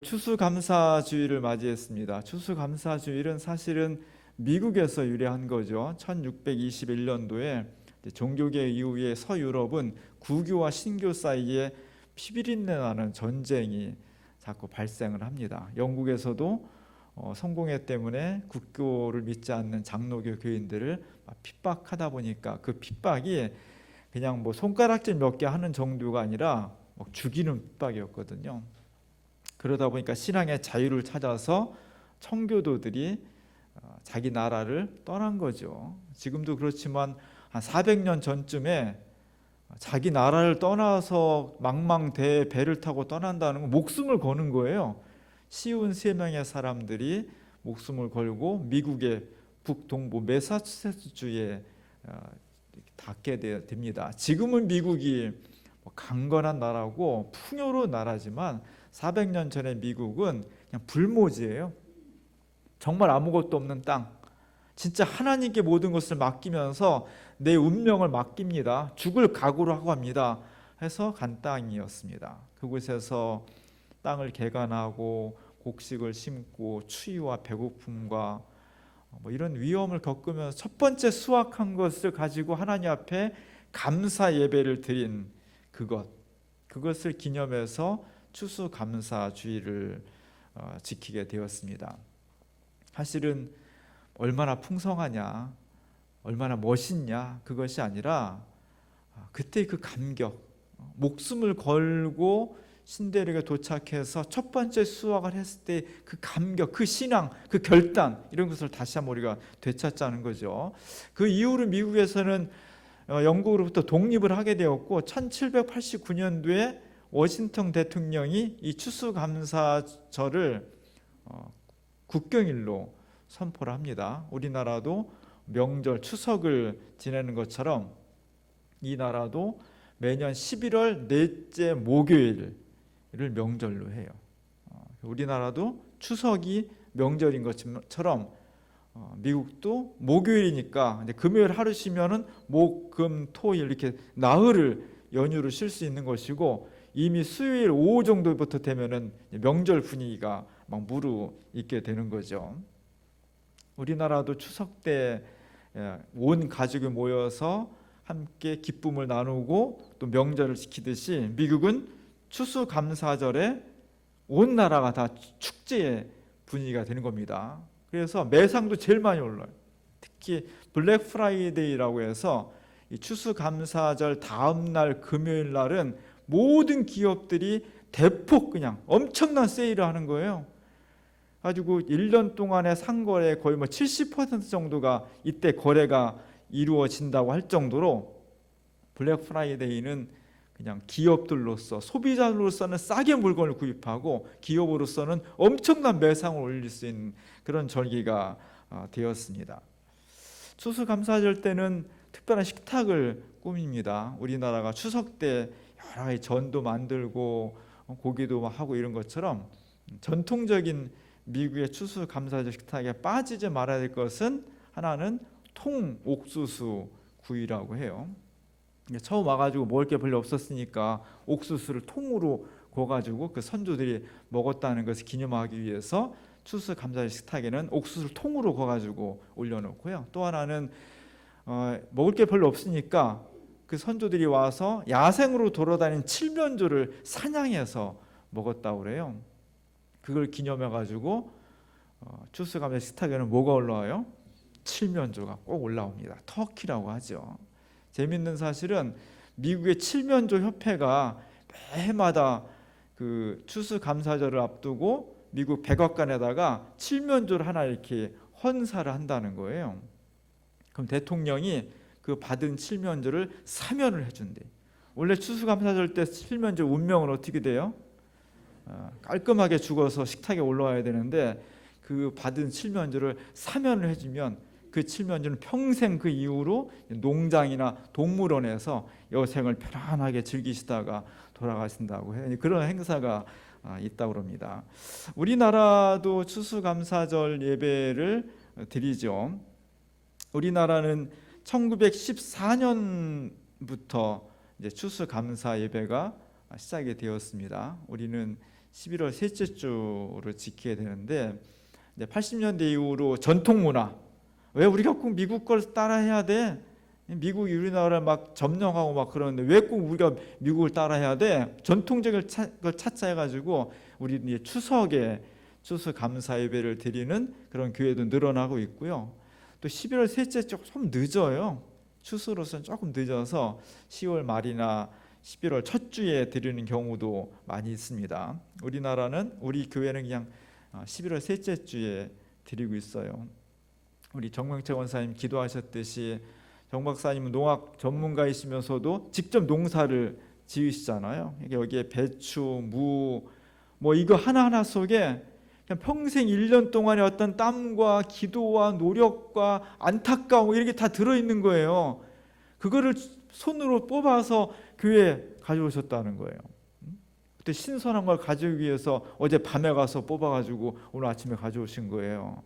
추수감사주의를 맞이했습니다. 추수감사주의는 사실은 미국에서 유래한 거죠. 1621년도에 종교개 이후에 서유럽은 구교와 신교 사이에 피비린내 나는 전쟁이 자꾸 발생을 합니다. 영국에서도 성공회 때문에 국교를 믿지 않는 장로교 교인들을 핍박하다 보니까 그 핍박이 그냥 손가락질 몇 개 하는 정도가 아니라 죽이는 핍박이었거든요. 그러다 보니까 신앙의 자유를 찾아서 청교도들이 자기 나라를 떠난 거죠. 지금도 그렇지만 한 400년 전쯤에 자기 나라를 떠나서 망망대해 배를 타고 떠난다는 건 목숨을 거는 거예요. 쉬운 3명의 사람들이 목숨을 걸고 미국의 북동부 매사추세츠주에 닿게 됩니다. 지금은 미국이 강건한 나라고 풍요로운 나라지만 400년 전에 미국은 그냥 불모지예요. 정말 아무것도 없는 땅. 진짜 하나님께 모든 것을 맡기면서 내 운명을 맡깁니다. 죽을 각오로 하고 합니다. 해서 간 땅이었습니다. 그곳에서 땅을 개간하고 곡식을 심고 추위와 배고픔과 이런 위험을 겪으면서 첫 번째 수확한 것을 가지고 하나님 앞에 감사 예배를 드린 그것을 기념해서 추수감사주의를 지키게 되었습니다. 사실은 얼마나 풍성하냐, 얼마나 멋있냐 그것이 아니라 그때 그 감격, 목숨을 걸고 신대륙에 도착해서 첫 번째 수확을 했을 때 그 감격, 그 신앙, 그 결단 이런 것을 다시 한번 우리가 되찾자는 거죠. 그 이후로 미국에서는 영국으로부터 독립을 하게 되었고 1789년도에 워싱턴 대통령이 이 추수감사절을 국경일로 선포를 합니다. 우리나라도 명절 추석을 지내는 것처럼 이 나라도 매년 11월 넷째 목요일을 명절로 해요. 우리나라도 추석이 명절인 것처럼 미국도 목요일이니까 이제 금요일 하루 쉬면은 목, 금, 토, 일 이렇게 나흘을 연휴를 쉴 수 있는 것이고 이미 수요일 오후 정도부터 되면은 명절 분위기가 막 무르익게 되는 거죠. 우리나라도 추석 때 온 가족이 모여서 함께 기쁨을 나누고 또 명절을 지키듯이 미국은 추수감사절에 온 나라가 다 축제의 분위기가 되는 겁니다. 그래서 매상도 제일 많이 올라요. 특히 블랙 프라이데이라고 해서 이 추수감사절 다음 날 금요일 날은 모든 기업들이 대폭 그냥 엄청난 세일을 하는 거예요. 가지고 1년 동안의 상거래 거의 70% 정도가 이때 거래가 이루어진다고 할 정도로 블랙 프라이데이는 그냥 기업들로서 소비자로서는 싸게 물건을 구입하고 기업으로서는 엄청난 매상을 올릴 수 있는 그런 절기가 되었습니다. 추수감사절 때는 특별한 식탁을 꾸밉니다. 우리나라가 추석 때 여러 가지 전도 만들고 고기도 하고 이런 것처럼 전통적인 미국의 추수감사절 식탁에 빠지지 말아야 될 것은 하나는 통옥수수 구이라고 해요. 처음 와가지고 먹을 게 별로 없었으니까 옥수수를 통으로 구워가지고 그 선조들이 먹었다는 것을 기념하기 위해서 추수감사절 식탁에는 옥수수를 통으로 구워가지고 올려놓고요. 또 하나는 먹을 게 별로 없으니까 그 선조들이 와서 야생으로 돌아다니는 칠면조를 사냥해서 먹었다고 그래요. 그걸 기념해가지고 추수감사절 식탁에는 뭐가 올라와요? 칠면조가 꼭 올라옵니다. 터키라고 하죠. 재밌는 사실은 미국의 칠면조 협회가 매해마다 그 추수감사절을 앞두고 미국 백악관에다가 칠면조를 하나 이렇게 헌사를 한다는 거예요. 그럼 대통령이 그 받은 칠면조를 사면을 해준대. 원래 추수감사절 때 칠면조 운명은 어떻게 돼요? 깔끔하게 죽어서 식탁에 올라와야 되는데 그 받은 칠면조를 사면을 해주면 그 칠면조는 평생 그 이후로 농장이나 동물원에서 여생을 편안하게 즐기시다가 돌아가신다고 해요. 그런 행사가 있다고 합니다. 우리나라도 추수감사절 예배를 드리죠. 우리나라는 1914년부터 이제 추수감사 예배가 시작이 되었습니다. 우리는 11월 셋째 주를 지키게 되는데, 80년대 이후로 전통 문화, 왜 우리가 꼭 미국 걸 따라해야 돼? 미국이 우리나라를 막 점령하고 막 그러는데 왜 꼭 우리가 미국을 따라해야 돼? 전통적인 걸 찾자 해가지고 우리 이제 추석에 추수 감사 예배를 드리는 그런 교회도 늘어나고 있고요. 또 11월 셋째 조금 늦어요. 추수로서는 조금 늦어서 10월 말이나 11월 첫 주에 드리는 경우도 많이 있습니다. 우리 교회는 그냥 11월 셋째 주에 드리고 있어요. 우리 정명채 원사님 기도하셨듯이 정 박사님은 농학 전문가이시면서도 직접 농사를 지으시잖아요. 여기에 배추, 무, 뭐 이거 하나하나 속에 그냥 평생 1년 동안의 어떤 땀과 기도와 노력과 안타까움 이렇게 다 들어있는 거예요. 그거를 손으로 뽑아서 교회에 가져오셨다는 거예요. 그때 신선한 걸 가져오기 위해서 어제 밤에 가서 뽑아가지고 오늘 아침에 가져오신 거예요.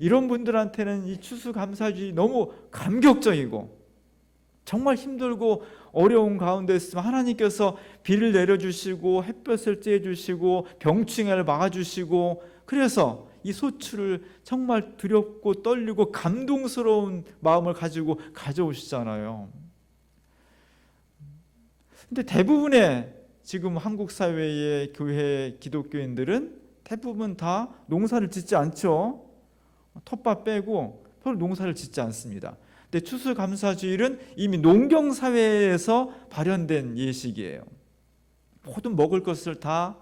이런 분들한테는 이 추수감사주의 너무 감격적이고, 정말 힘들고 어려운 가운데 있으면 하나님께서 비를 내려주시고 햇볕을 쬐주시고 병충해를 막아주시고, 그래서 이 소출을 정말 두렵고 떨리고 감동스러운 마음을 가지고 가져오시잖아요. 근데 대부분의 지금 한국 사회의 교회 기독교인들은 대부분 다 농사를 짓지 않죠. 텃밭 빼고 별로 농사를 짓지 않습니다. 근데 추수감사주일은 이미 농경사회에서 발현된 예식이에요. 모든 먹을 것을 다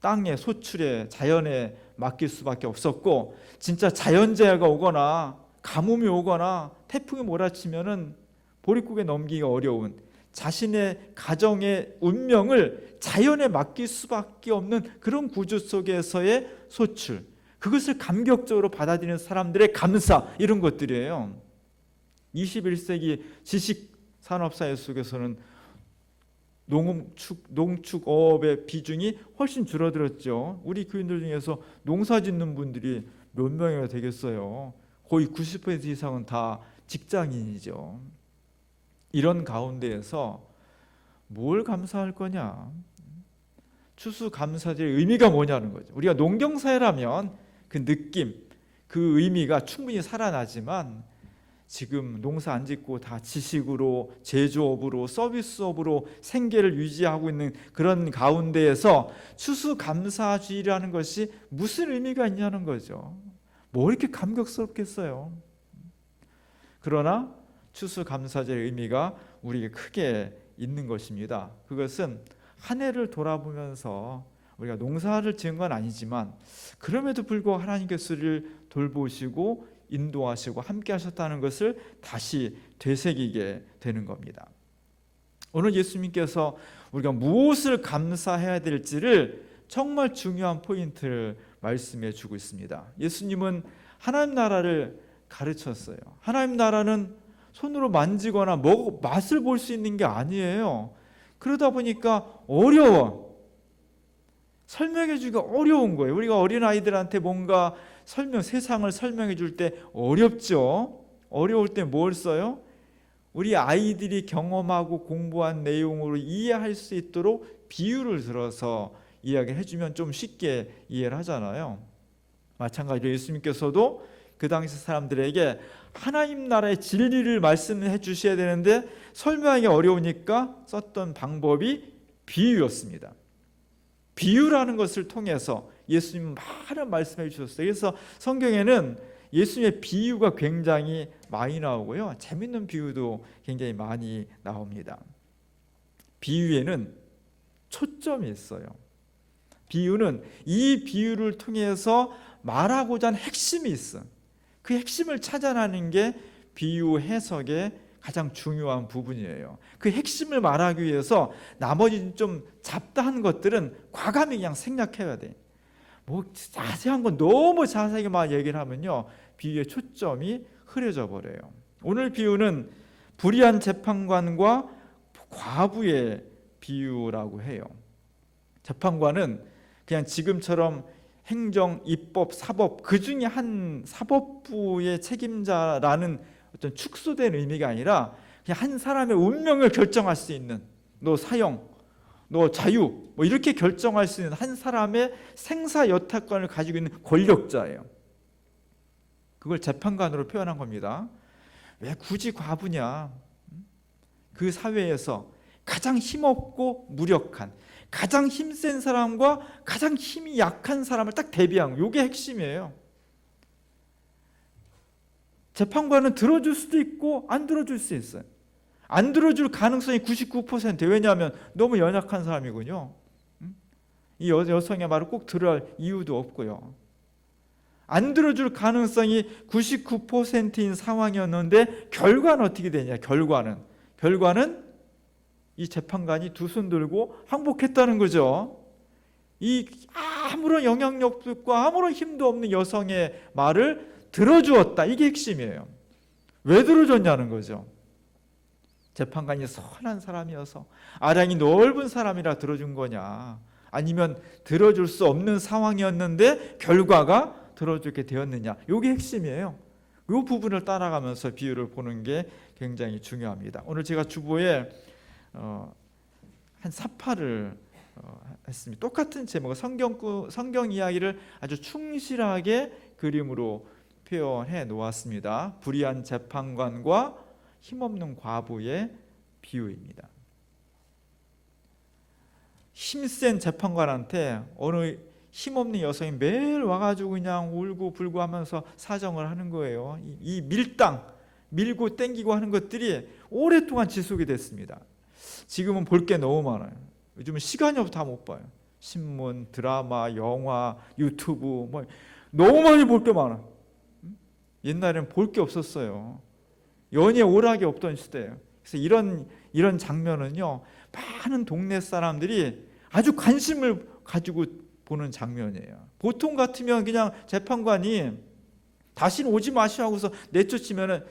땅에, 소출에, 자연에 맡길 수밖에 없었고, 진짜 자연재해가 오거나 가뭄이 오거나 태풍이 몰아치면은 보릿고개 넘기기가 어려운 자신의 가정의 운명을 자연에 맡길 수밖에 없는 그런 구조 속에서의 소출, 그것을 감격적으로 받아들이는 사람들의 감사, 이런 것들이에요. 21세기 지식산업사회 속에서는 농축업의 비중이 훨씬 줄어들었죠. 우리 교인들 중에서 농사 짓는 분들이 몇 명이나 되겠어요. 거의 90% 이상은 다 직장인이죠. 이런 가운데에서 뭘 감사할 거냐? 추수감사절의 의미가 뭐냐는 거죠. 우리가 농경사회라면 그 느낌, 그 의미가 충분히 살아나지만, 지금 농사 안 짓고 다 지식으로, 제조업으로, 서비스업으로 생계를 유지하고 있는 그런 가운데에서 추수감사주의라는 것이 무슨 의미가 있냐는 거죠. 뭐 이렇게 감격스럽겠어요. 그러나 추수감사절의 의미가 우리에게 크게 있는 것입니다. 그것은 한 해를 돌아보면서 우리가 농사를 지은 건 아니지만 그럼에도 불구하고 하나님께서 우리를 돌보시고 인도하시고 함께 하셨다는 것을 다시 되새기게 되는 겁니다. 오늘 예수님께서 우리가 무엇을 감사해야 될지를 정말 중요한 포인트를 말씀해 주고 있습니다. 예수님은 하나님 나라를 가르쳤어요. 하나님 나라는 손으로 만지거나 맛을 볼 수 있는 게 아니에요. 그러다 보니까 어려워. 설명해 주기가 어려운 거예요. 우리가 어린아이들한테 뭔가 세상을 설명해 줄 때 어렵죠. 어려울 때 뭘 써요? 우리 아이들이 경험하고 공부한 내용으로 이해할 수 있도록 비유를 들어서 이야기를 해주면 좀 쉽게 이해를 하잖아요. 마찬가지로 예수님께서도 그 당시 사람들에게 하나님 나라의 진리를 말씀해 주셔야 되는데 설명하기 어려우니까 썼던 방법이 비유였습니다. 비유라는 것을 통해서 예수님은 많은 말씀해 주셨어요. 그래서 성경에는 예수님의 비유가 굉장히 많이 나오고요. 재밌는 비유도 굉장히 많이 나옵니다. 비유에는 초점이 있어요. 비유는 이 비유를 통해서 말하고자 하는 핵심이 있어. 그 핵심을 찾아내는 게 비유 해석의 가장 중요한 부분이에요. 그 핵심을 말하기 위해서 나머지 좀 잡다한 것들은 과감히 그냥 생략해야 돼. 뭐 자세한 건 너무 자세하게 막 얘기를 하면요, 비유의 초점이 흐려져 버려요. 오늘 비유는 불의한 재판관과 과부의 비유라고 해요. 재판관은 그냥 지금처럼 행정, 입법, 사법 그 중에 한 사법부의 책임자라는 어떤 축소된 의미가 아니라 그냥 한 사람의 운명을 결정할 수 있는, 너 사형, 너 자유, 뭐 이렇게 결정할 수 있는 한 사람의 생사 여타권을 가지고 있는 권력자예요. 그걸 재판관으로 표현한 겁니다. 왜 굳이 과부냐? 그 사회에서 가장 힘없고 무력한, 가장 힘센 사람과 가장 힘이 약한 사람을 딱 대비한 거. 이게 핵심이에요. 재판관은 들어줄 수도 있고 안 들어줄 수 있어요. 안 들어줄 가능성이 99%. 왜냐하면 너무 연약한 사람이군요. 이 여성의 말을 꼭 들어야 할 이유도 없고요. 안 들어줄 가능성이 99%인 상황이었는데 결과는 어떻게 되냐? 결과는 이 재판관이 두 손 들고 항복했다는 거죠. 이 아무런 영향력도 없고 아무런 힘도 없는 여성의 말을 들어주었다. 이게 핵심이에요. 왜 들어줬냐는 거죠. 재판관이 선한 사람이어서, 아량이 넓은 사람이라 들어준 거냐, 아니면 들어줄 수 없는 상황이었는데 결과가 들어주게 되었느냐. 이게 핵심이에요. 이 부분을 따라가면서 비유를 보는 게 굉장히 중요합니다. 오늘 제가 주보에 한 4파를 했습니다. 똑같은 제목, 성경 이야기를 아주 충실하게 그림으로 표현해 놓았습니다. 불의한 재판관과 힘없는 과부의 비유입니다. 힘센 재판관한테 어느 힘없는 여성이 매일 와가지고 그냥 울고 불고 하면서 사정을 하는 거예요. 이 밀고 땡기고 하는 것들이 오랫동안 지속이 됐습니다. 지금은 볼 게 너무 많아요. 요즘은 시간이 없어 다 못 봐요. 신문, 드라마, 영화, 유튜브 뭐 너무 많이 볼 게 많아. 옛날에는 볼 게 없었어요. 연예 오락이 없던 시대예요. 그래서 이런 장면은요, 많은 동네 사람들이 아주 관심을 가지고 보는 장면이에요. 보통 같으면 그냥 재판관이 다시는 오지 마시오 하고서 내쫓으면은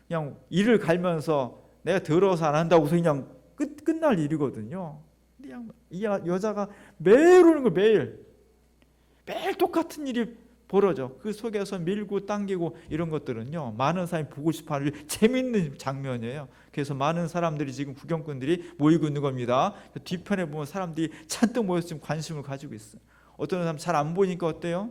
그냥 이를 갈면서 내가 더러워서 안 한다고서 그냥 끝날 일이거든요. 그냥 이 여자가 매일 오는 거, 매일 똑같은 일이 벌어져. 그 속에서 밀고 당기고 이런 것들은요, 많은 사람이 보고 싶어하는 재밌는 장면이에요. 그래서 많은 사람들이 지금 구경꾼들이 모이고 있는 겁니다. 뒤편에 보면 사람들이 잔뜩 모여서 지금 관심을 가지고 있어요. 어떤 사람 잘 안 보니까 어때요?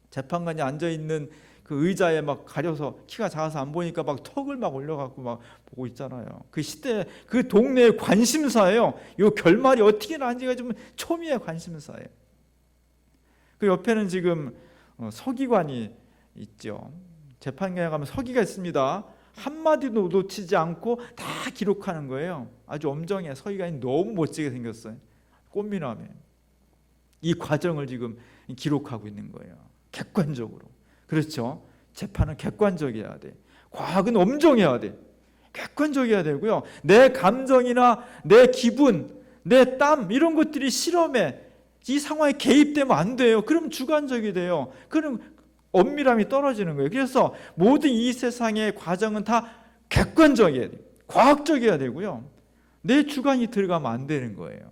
재판관이 앉아 있는 그 의자에 막 가려서 키가 작아서 안 보니까 막 턱을 막 올려갖고 막 보고 있잖아요. 그 시대, 그 동네의 관심사예요. 이 결말이 어떻게 나는지가 좀 초미의 관심사예요. 그 옆에는 지금 서기관이 있죠. 재판관에 가면 서기가 있습니다. 한마디도 놓치지 않고 다 기록하는 거예요. 아주 엄정해. 서기관이 너무 멋지게 생겼어요. 꽃미남에 이 과정을 지금 기록하고 있는 거예요. 객관적으로. 그렇죠. 재판은 객관적이어야 돼. 과학은 엄정해야 돼. 객관적이어야 되고요. 내 감정이나 내 기분, 내 땀 이런 것들이 실험에 이 상황에 개입되면 안 돼요. 그럼 주관적이 돼요. 그럼 엄밀함이 떨어지는 거예요. 그래서 모든 이 세상의 과정은 다 객관적이어야 돼요. 과학적이어야 되고요. 내 주관이 들어가면 안 되는 거예요.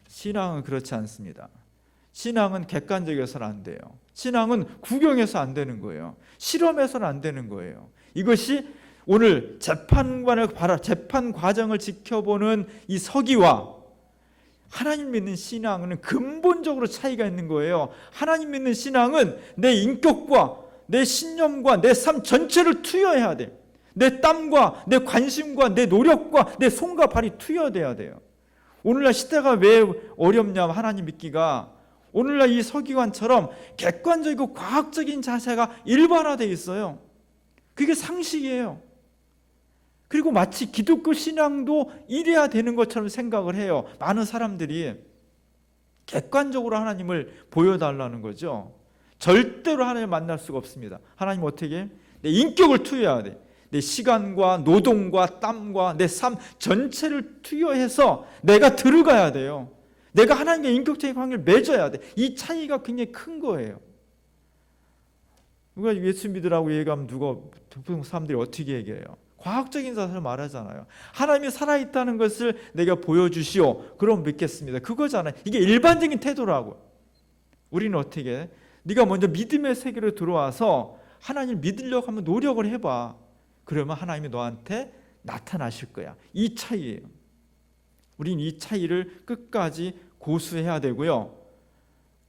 신앙은 그렇지 않습니다. 신앙은 객관적이어서는 안 돼요. 신앙은 구경해서 안 되는 거예요. 실험해서는 안 되는 거예요. 이것이 오늘 재판 과정을 지켜보는 이 서기와 하나님 믿는 신앙은 근본적으로 차이가 있는 거예요. 하나님 믿는 신앙은 내 인격과 내 신념과 내 삶 전체를 투여해야 돼. 내 땀과 내 관심과 내 노력과 내 손과 발이 투여돼야 돼요. 오늘날 시대가 왜 어렵냐면 하나님 믿기가 오늘날 이 서기관처럼 객관적이고 과학적인 자세가 일반화되어 있어요. 그게 상식이에요. 그리고 마치 기독교 신앙도 이래야 되는 것처럼 생각을 해요. 많은 사람들이 객관적으로 하나님을 보여달라는 거죠. 절대로 하나님을 만날 수가 없습니다. 하나님 어떻게? 내 인격을 투여해야 돼. 내 시간과 노동과 땀과 내 삶 전체를 투여해서 내가 들어가야 돼요. 내가 하나님과 인격적인 관계를 맺어야 돼. 이 차이가 굉장히 큰 거예요. 누가 예수 믿으라고 얘기하면 보통 사람들이 어떻게 얘기해요? 과학적인 자세를 말하잖아요. 하나님이 살아있다는 것을 내가 보여주시오. 그럼 믿겠습니다. 그거잖아요. 이게 일반적인 태도라고. 우리는 어떻게? 네가 먼저 믿음의 세계로 들어와서 하나님을 믿으려고 하면 노력을 해봐. 그러면 하나님이 너한테 나타나실 거야. 이 차이예요. 우린 이 차이를 끝까지 고수해야 되고요.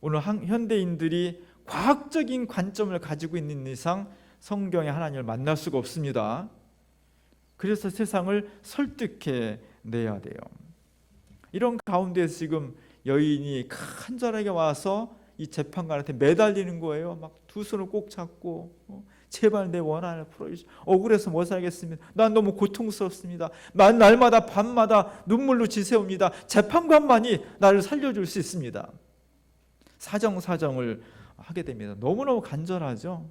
오늘 현대인들이 과학적인 관점을 가지고 있는 이상 성경의 하나님을 만날 수가 없습니다. 그래서 세상을 설득해 내야 돼요. 이런 가운데서 지금 여인이 간절하게 와서 이 재판관한테 매달리는 거예요. 막 두 손을 꼭 잡고 제발 내 원한을 풀어주시오. 억울해서 못 살겠습니다. 난 너무 고통스럽습니다. 난 날마다 밤마다 눈물로 지새웁니다. 재판관만이 나를 살려줄 수 있습니다. 사정을 하게 됩니다. 너무너무 간절하죠.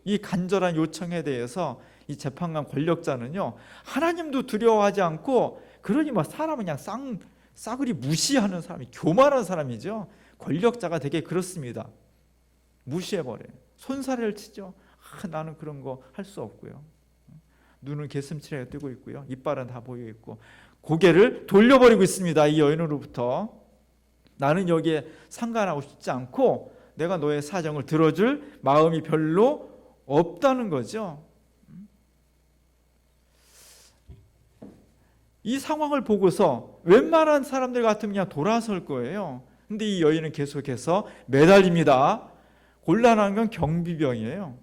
이 간절한 요청에 대해서 이 재판관 권력자는요, 하나님도 두려워하지 않고, 그러니 뭐 사람은 그냥 싸그리 무시하는 사람이, 교만한 사람이죠. 권력자가 되게 그렇습니다. 무시해버려요. 손사래를 치죠. 나는 그런 거 할 수 없고요. 눈은 개슴츠레가 뜨고 있고요. 이빨은 다 보이고 있고, 고개를 돌려버리고 있습니다. 이 여인으로부터. 나는 여기에 상관하고 싶지 않고 내가 너의 사정을 들어줄 마음이 별로 없다는 거죠. 이 상황을 보고서 웬만한 사람들 같으면 그냥 돌아설 거예요. 근데 이 여인은 계속해서 매달립니다. 곤란한 건 경비병이에요.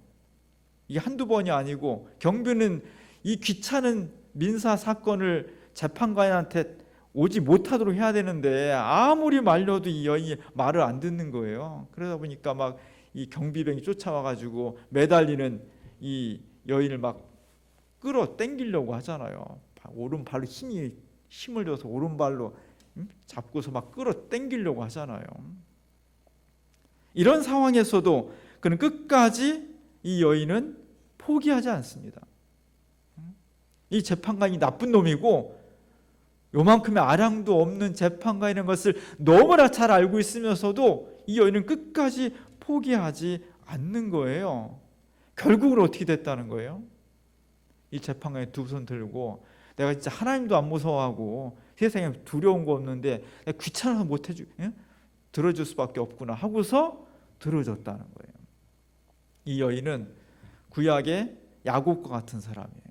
이게 한두 번이 아니고, 경비는 이 귀찮은 민사 사건을 재판관한테 오지 못하도록 해야 되는데 아무리 말려도 이 여인이 말을 안 듣는 거예요. 그러다 보니까 막 이 경비병이 쫓아와가지고 매달리는 이 여인을 막 끌어 당기려고 하잖아요. 오른발로 힘을 줘서 오른발로 잡고서 막 끌어 당기려고 하잖아요. 이런 상황에서도 그는 끝까지 이 여인은 포기하지 않습니다. 이 재판관이 나쁜 놈이고 요만큼의 아량도 없는 재판관이라는 것을 너무나 잘 알고 있으면서도 이 여인은 끝까지 포기하지 않는 거예요. 결국은 어떻게 됐다는 거예요? 이 재판관이 두 손 들고, 내가 진짜 하나님도 안 무서워하고 세상에 두려운 거 없는데 내가 귀찮아서 못 해주, 들어줄 수밖에 없구나 하고서 들어줬다는 거예요. 이 여인은 구약의 야곱과 같은 사람이에요.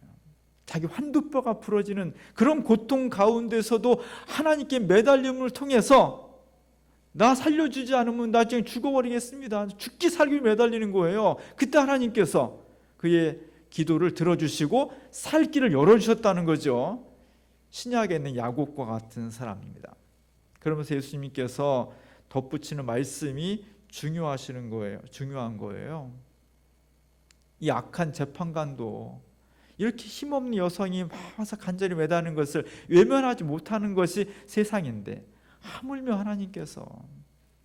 자기 환두뼈가 부러지는 그런 고통 가운데서도 하나님께 매달림을 통해서 나 살려주지 않으면 나중에 죽어버리겠습니다. 죽기 살기 매달리는 거예요. 그때 하나님께서 그의 기도를 들어주시고 살 길을 열어주셨다는 거죠. 신약에 있는 야곱과 같은 사람입니다. 그러면서 예수님께서 덧붙이는 말씀이 중요한 거예요. 이 악한 재판관도 이렇게 힘없는 여성이 막 간절히 매다는 것을 외면하지 못하는 것이 세상인데, 하물며 하나님께서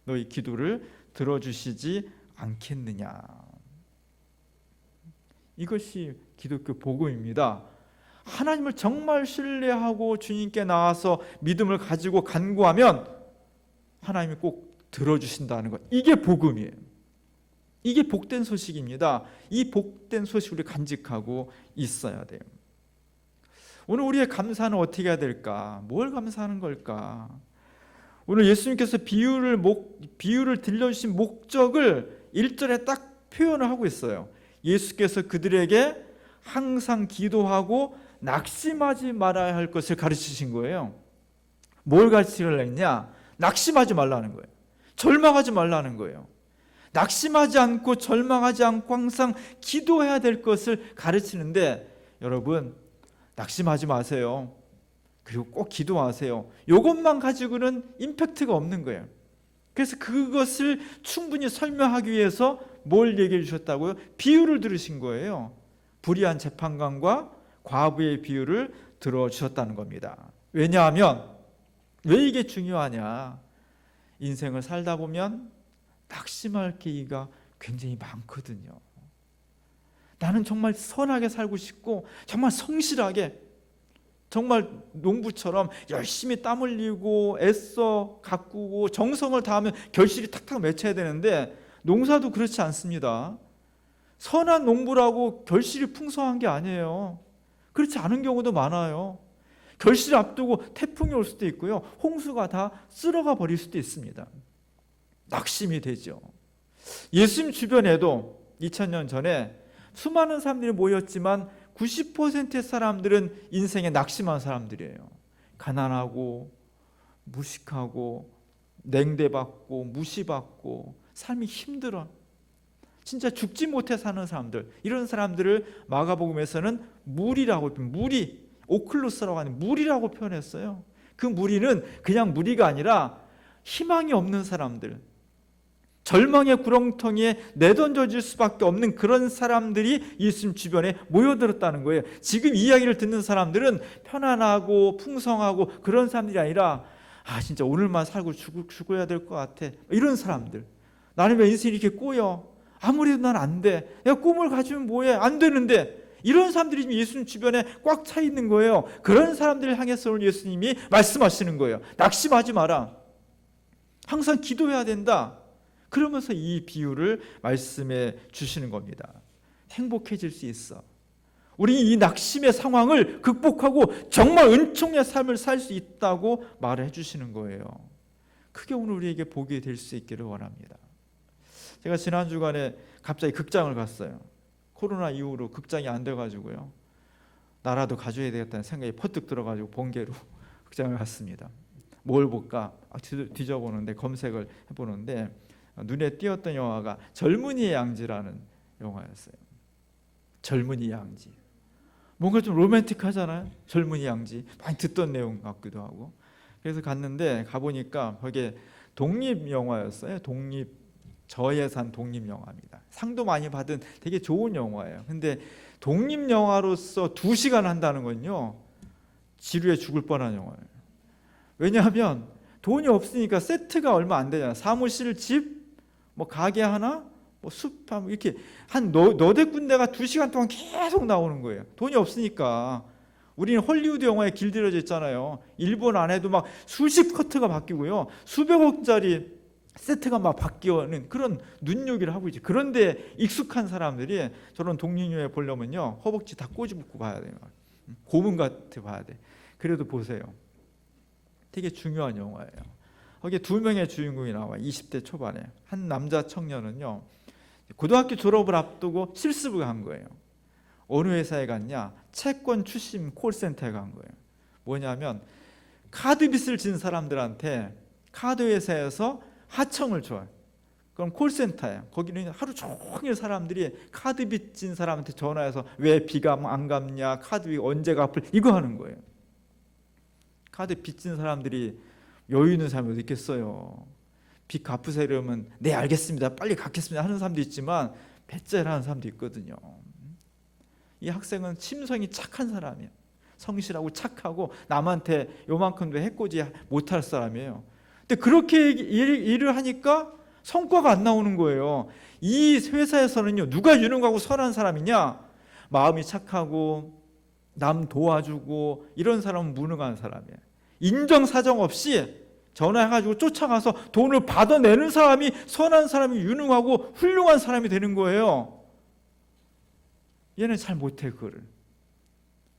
너희 기도를 들어주시지 않겠느냐. 이것이 기독교 복음입니다. 하나님을 정말 신뢰하고 주님께 나와서 믿음을 가지고 간구하면 하나님이 꼭 들어주신다는 것, 이게 복음이에요. 이게 복된 소식입니다. 이 복된 소식을 우리 간직하고 있어야 돼요. 오늘 우리의 감사는 어떻게 해야 될까? 뭘 감사하는 걸까? 오늘 예수님께서 비유를 들려주신 목적을 1절에 딱 표현을 하고 있어요. 예수께서 그들에게 항상 기도하고 낙심하지 말아야 할 것을 가르치신 거예요. 뭘 가르치려고 했냐? 낙심하지 말라는 거예요. 절망하지 말라는 거예요. 낙심하지 않고 절망하지 않고 항상 기도해야 될 것을 가르치는데, 여러분 낙심하지 마세요. 그리고 꼭 기도하세요. 이것만 가지고는 임팩트가 없는 거예요. 그래서 그것을 충분히 설명하기 위해서 뭘 얘기해 주셨다고요? 비유를 들으신 거예요. 불의한 재판관과 과부의 비유를 들어주셨다는 겁니다. 왜냐하면, 왜 이게 중요하냐? 인생을 살다 보면 낙심할 기회가 굉장히 많거든요. 나는 정말 선하게 살고 싶고 정말 성실하게, 정말 농부처럼 열심히 땀 흘리고 애써 가꾸고 정성을 다하면 결실이 탁탁 맺혀야 되는데, 농사도 그렇지 않습니다. 선한 농부라고 결실이 풍성한 게 아니에요. 그렇지 않은 경우도 많아요. 결실 앞두고 태풍이 올 수도 있고요, 홍수가 다 쓸어가 버릴 수도 있습니다. 낙심이 되죠. 예수님 주변에도 2000년 전에 수많은 사람들이 모였지만 90%의 사람들은 인생에 낙심한 사람들이에요. 가난하고 무식하고 냉대받고 무시받고 삶이 힘들어. 진짜 죽지 못해 사는 사람들, 이런 사람들을 마가복음에서는 무리라고, 무리, 오클루스라고 하는 무리라고 표현했어요. 그 무리는 그냥 무리가 아니라 희망이 없는 사람들, 절망의 구렁텅이에 내던져질 수밖에 없는 그런 사람들이 예수님 주변에 모여들었다는 거예요. 지금 이야기를 듣는 사람들은 편안하고 풍성하고 그런 사람들이 아니라 진짜 오늘만 살고 죽어야 될 것 같아, 이런 사람들. 나는 왜 인생이 이렇게 꼬여? 아무래도 난 안 돼. 내가 꿈을 가지면 뭐해? 안 되는데. 이런 사람들이 지금 예수님 주변에 꽉 차 있는 거예요. 그런 사람들을 향해서 오늘 예수님이 말씀하시는 거예요. 낙심하지 마라. 항상 기도해야 된다. 그러면서 이 비유를 말씀해 주시는 겁니다. 행복해질 수 있어. 우리 이 낙심의 상황을 극복하고 정말 은총의 삶을 살 수 있다고 말해 주시는 거예요. 그게 오늘 우리에게 복이 될 수 있기를 원합니다. 제가 지난 주간에 갑자기 극장을 갔어요. 코로나 이후로 극장이 안 돼가지고요. 나라도 가져야 되겠다는 생각이 퍼뜩 들어가지고 번개로 극장을 갔습니다. 뭘 볼까 뒤져보는데, 검색을 해보는데 눈에 띄었던 영화가 젊은이의 양지라는 영화였어요. 젊은이 양지. 뭔가 좀 로맨틱하잖아요. 젊은이 양지. 많이 듣던 내용 같기도 하고. 그래서 갔는데 가보니까 거기에 독립영화였어요. 저예산 독립영화입니다. 상도 많이 받은 되게 좋은 영화예요. 근데 독립영화로서 2시간 한다는 건요, 지루해 죽을 뻔한 영화예요. 왜냐하면 돈이 없으니까 세트가 얼마 안 되잖아요. 사무실, 집, 뭐 가게 하나, 뭐 숲, 이렇게 한 너댓 군데가 2시간 동안 계속 나오는 거예요. 돈이 없으니까. 우리는 헐리우드 영화에 길들여져 있잖아요. 일본 안에도 막 수십 커트가 바뀌고요, 수백억짜리 세트가 막 바뀌는 그런 눈요기를 하고 있지. 그런데 익숙한 사람들이 저런 독립영화 보려면요, 허벅지 다 꼬집고 봐야 돼요. 고문 같아 봐야 돼. 그래도 보세요. 되게 중요한 영화예요. 거기에 2명의 주인공이 나와요. 20대 초반에. 한 남자 청년은요, 고등학교 졸업을 앞두고 실습을 한 거예요. 어느 회사에 갔냐? 채권 추심 콜센터에 간 거예요. 뭐냐면 카드 빚을 진 사람들한테 카드 회사에서 하청을 줘요. 그럼 콜센터예요. 거기는 하루 종일 사람들이 카드 빚 진 사람한테 전화해서 왜 비가 안 갚냐, 카드 빚 언제 갚을, 이거 하는 거예요. 카드 빚진 사람들이 여유 있는 사람이 어디 있겠어요. 빚 갚으세요면 네 알겠습니다, 빨리 갚겠습니다 하는 사람도 있지만 배째라는 사람도 있거든요. 이 학생은 심성이 착한 사람이에요. 성실하고 착하고 남한테 요만큼도 해코지 못할 사람이에요. 근데 그렇게 일을 하니까 성과가 안 나오는 거예요. 이 회사에서는요, 누가 유능하고 선한 사람이냐? 마음이 착하고 남 도와주고 이런 사람은 무능한 사람이에요. 인정사정 없이 전화해가지고 쫓아가서 돈을 받아내는 사람이 선한 사람이, 유능하고 훌륭한 사람이 되는 거예요. 얘는 잘 못해 그거를.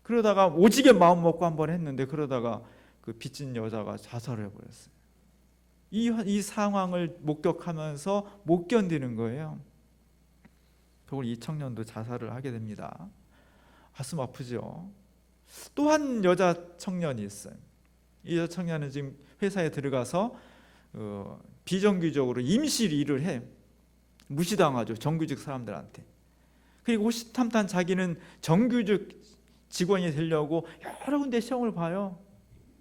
그러다가 오지게 마음 먹고 한번 했는데, 그러다가 그 빚진 여자가 자살을 해버렸어요. 이 상황을 목격하면서 못 견디는 거예요. 결국 이 청년도 자살을 하게 됩니다. 가슴 아프죠. 또 한 여자 청년이 있어요. 이 여자 청년은 지금 회사에 들어가서 비정규적으로 임시 일을 해. 무시당하죠, 정규직 사람들한테. 그리고 호시탐탐 자기는 정규직 직원이 되려고 여러 군데 시험을 봐요.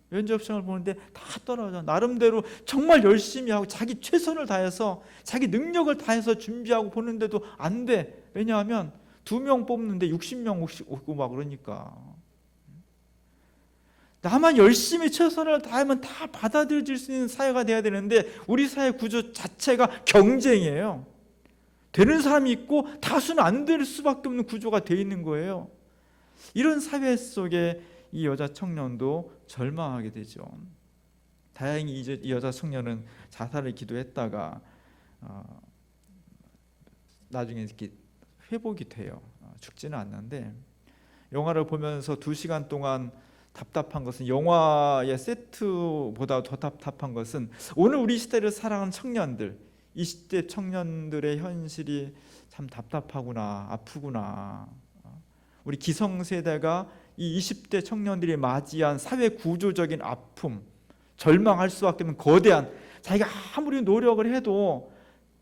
면접 시험을 보는데 다 떨어져. 나름대로 정말 열심히 하고 자기 최선을 다해서, 자기 능력을 다해서 준비하고 보는데도 안 돼. 왜냐하면 2명 뽑는데 60명 오고 막 그러니까. 나만 열심히 최선을 다하면 다 받아들여질 수 있는 사회가 돼야 되는데, 우리 사회 구조 자체가 경쟁이에요. 되는 사람이 있고 다수는 안 될 수밖에 없는 구조가 돼 있는 거예요. 이런 사회 속에 이 여자 청년도 절망하게 되죠. 다행히 이 여자 청년은 자살을 기도했다가 나중에 이렇게 회복이 돼요. 죽지는 않는데, 영화를 보면서 2시간 동안 답답한 것은, 영화의 세트보다 더 답답한 것은 오늘 우리 시대를 살아가는 청년들, 20대 청년들의 현실이 참 답답하구나, 아프구나. 우리 기성세대가 이 20대 청년들이 맞이한 사회 구조적인 아픔, 절망할 수밖에 없는 거대한, 자기가 아무리 노력을 해도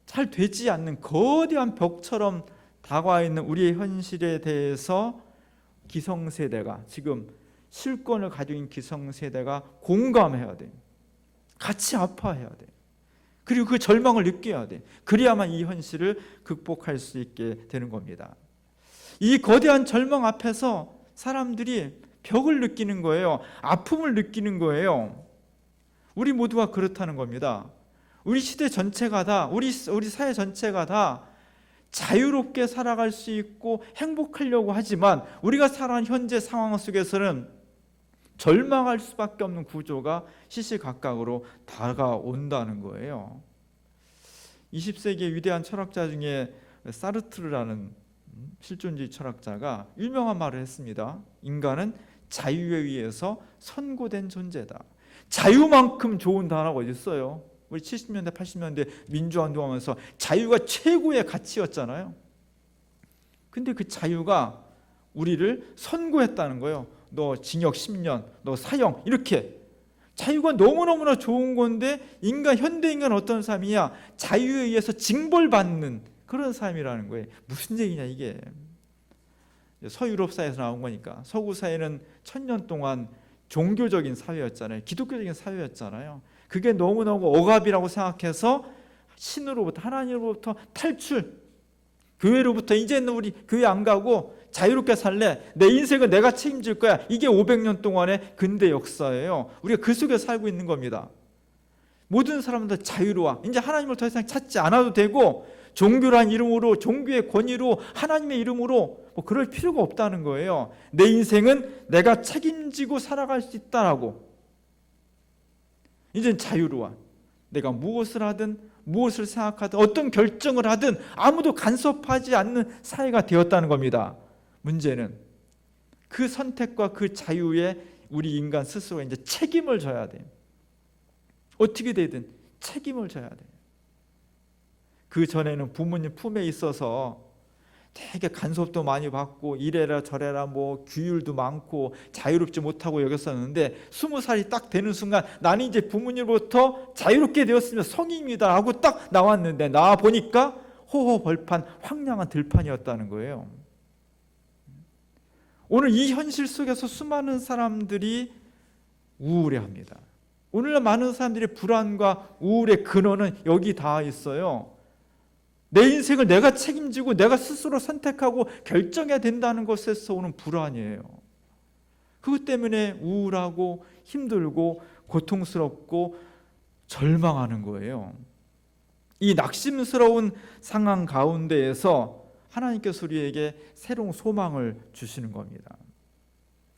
잘 되지 않는 거대한 벽처럼 다가와 있는 우리의 현실에 대해서 기성세대가, 지금 실권을 가지고 있는 기성세대가 공감해야 돼. 같이 아파해야 돼. 그리고 그 절망을 느껴야 돼. 그래야만 이 현실을 극복할 수 있게 되는 겁니다. 이 거대한 절망 앞에서 사람들이 벽을 느끼는 거예요. 아픔을 느끼는 거예요. 우리 모두가 그렇다는 겁니다. 우리 시대 전체가 다, 우리 사회 전체가 다 자유롭게 살아갈 수 있고 행복하려고 하지만 우리가 살아가는 현재 상황 속에서는 절망할 수밖에 없는 구조가 시시각각으로 다가온다는 거예요. 20세기의 위대한 철학자 중에 사르트르라는 실존주의 철학자가 유명한 말을 했습니다. 인간은 자유에 의해서 선고된 존재다. 자유만큼 좋은 단어가 어디 있어요? 우리 70년대 80년대 민주화 운동하면서 자유가 최고의 가치였잖아요. 근데 그 자유가 우리를 선고했다는 거예요. 너 징역 10년, 너 사형, 이렇게. 자유가 너무너무나 좋은 건데 현대 인간은 어떤 삶이냐? 자유에 의해서 징벌받는 그런 삶이라는 거예요. 무슨 얘기냐 이게. 서유럽 사회에서 나온 거니까. 서구 사회는 1000년 동안 종교적인 사회였잖아요. 기독교적인 사회였잖아요. 그게 너무너무 억압이라고 생각해서 신으로부터, 하나님으로부터 탈출, 교회로부터 이제는 우리 교회 안 가고 자유롭게 살래, 내 인생은 내가 책임질 거야. 이게 500년 동안의 근대 역사예요. 우리가 그 속에 살고 있는 겁니다. 모든 사람들 자유로워. 이제 하나님을 더 이상 찾지 않아도 되고 종교란 이름으로, 종교의 권위로, 하나님의 이름으로 뭐 그럴 필요가 없다는 거예요. 내 인생은 내가 책임지고 살아갈 수 있다라고. 이젠 자유로워. 내가 무엇을 하든, 무엇을 생각하든, 어떤 결정을 하든 아무도 간섭하지 않는 사회가 되었다는 겁니다. 문제는 그 선택과 그 자유에 우리 인간 스스로 이제 책임을 져야 돼. 어떻게 되든 책임을 져야 돼. 그 전에는 부모님 품에 있어서 되게 간섭도 많이 받고 이래라 저래라 뭐 규율도 많고 자유롭지 못하고 여겼었는데 20살이 딱 되는 순간 나는 이제 부모님으로부터 자유롭게 되었으면 성인이다 하고 딱 나왔는데 나와 보니까 호호벌판 황량한 들판이었다는 거예요. 오늘 이 현실 속에서 수많은 사람들이 우울해합니다. 오늘날 많은 사람들의 불안과 우울의 근원은 여기 다 있어요. 내 인생을 내가 책임지고 내가 스스로 선택하고 결정해야 된다는 것에서 오는 불안이에요. 그것 때문에 우울하고 힘들고 고통스럽고 절망하는 거예요. 이 낙심스러운 상황 가운데에서 하나님께서 우리에게 새로운 소망을 주시는 겁니다.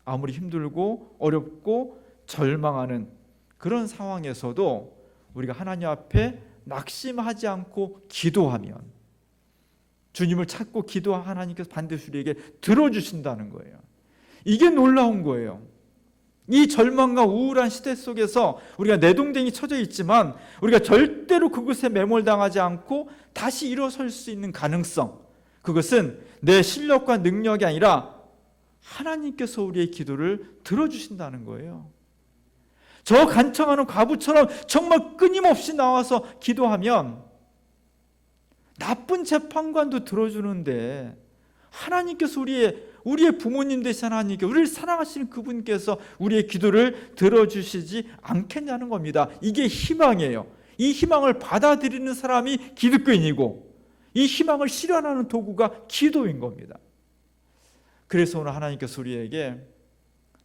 아무리 힘들고 어렵고 절망하는 그런 상황에서도 우리가 하나님 앞에 낙심하지 않고 기도하면 주님을 찾고 기도하면 하나님께서 반드시 우리에게 들어주신다는 거예요. 이게 놀라운 거예요. 이 절망과 우울한 시대 속에서 우리가 내동댕이 쳐져 있지만 우리가 절대로 그것에 매몰당하지 않고 다시 일어설 수 있는 가능성, 그것은 내 실력과 능력이 아니라 하나님께서 우리의 기도를 들어주신다는 거예요. 저 간청하는 과부처럼 정말 끊임없이 나와서 기도하면 나쁜 재판관도 들어주는데 하나님께서 우리의 부모님 되신 하나님께 우리를 사랑하시는 그분께서 우리의 기도를 들어주시지 않겠냐는 겁니다. 이게 희망이에요. 이 희망을 받아들이는 사람이 기독교인이고 이 희망을 실현하는 도구가 기도인 겁니다. 그래서 오늘 하나님께서 우리에게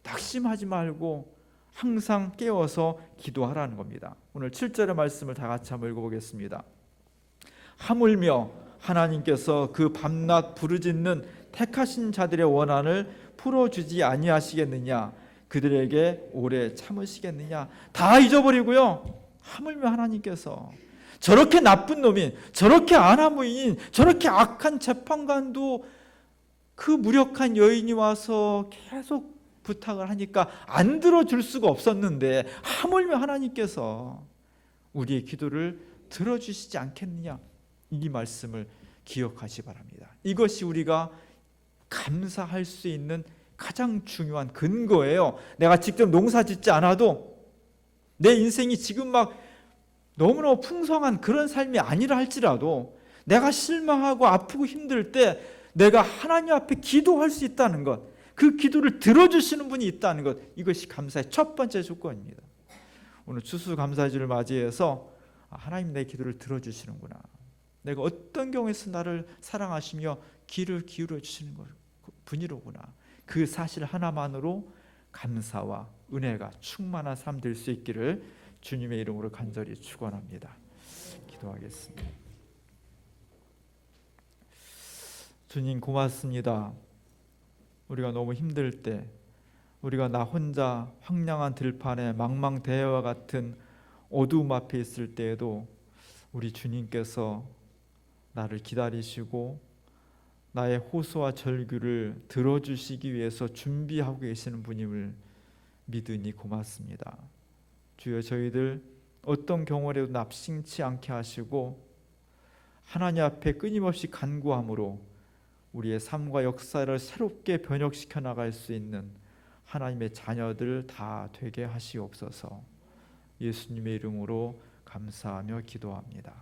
낙심하지 말고 항상 깨워서 기도하라는 겁니다. 오늘 7절의 말씀을 다 같이 한번 읽어보겠습니다. 하물며 하나님께서 그 밤낮 부르짖는 택하신 자들의 원한을 풀어주지 아니하시겠느냐, 그들에게 오래 참으시겠느냐. 다 잊어버리고요, 하물며 하나님께서 저렇게 나쁜 놈인, 저렇게 아나무인인, 저렇게 악한 재판관도 그 무력한 여인이 와서 계속 부탁을 하니까 안 들어줄 수가 없었는데 하물며 하나님께서 우리의 기도를 들어주시지 않겠느냐, 이 말씀을 기억하시 바랍니다. 이것이 우리가 감사할 수 있는 가장 중요한 근거예요. 내가 직접 농사 짓지 않아도 내 인생이 지금 막 너무너무 풍성한 그런 삶이 아니라 할지라도 내가 실망하고 아프고 힘들 때 내가 하나님 앞에 기도할 수 있다는 것, 그 기도를 들어주시는 분이 있다는 것, 이것이 감사의 첫 번째 조건입니다. 오늘 추수감사주를 맞이해서 하나님 내 기도를 들어주시는구나, 내가 어떤 경우에서 나를 사랑하시며 귀를 기울여 주시는 분이로구나, 그 사실 하나만으로 감사와 은혜가 충만한 삶 될 수 있기를 주님의 이름으로 간절히 축원합니다. 기도하겠습니다. 주님 고맙습니다. 우리가 너무 힘들 때, 우리가 나 혼자 황량한 들판에 망망대해와 같은 어두움 앞에 있을 때에도 우리 주님께서 나를 기다리시고 나의 호소와 절규를 들어주시기 위해서 준비하고 계시는 분임을 믿으니 고맙습니다. 주여, 저희들 어떤 경우라도 납심치 않게 하시고 하나님 앞에 끊임없이 간구함으로 우리의 삶과 역사를 새롭게 변혁시켜 나갈 수 있는 하나님의 자녀들 다 되게 하시옵소서. 예수님의 이름으로 감사하며 기도합니다.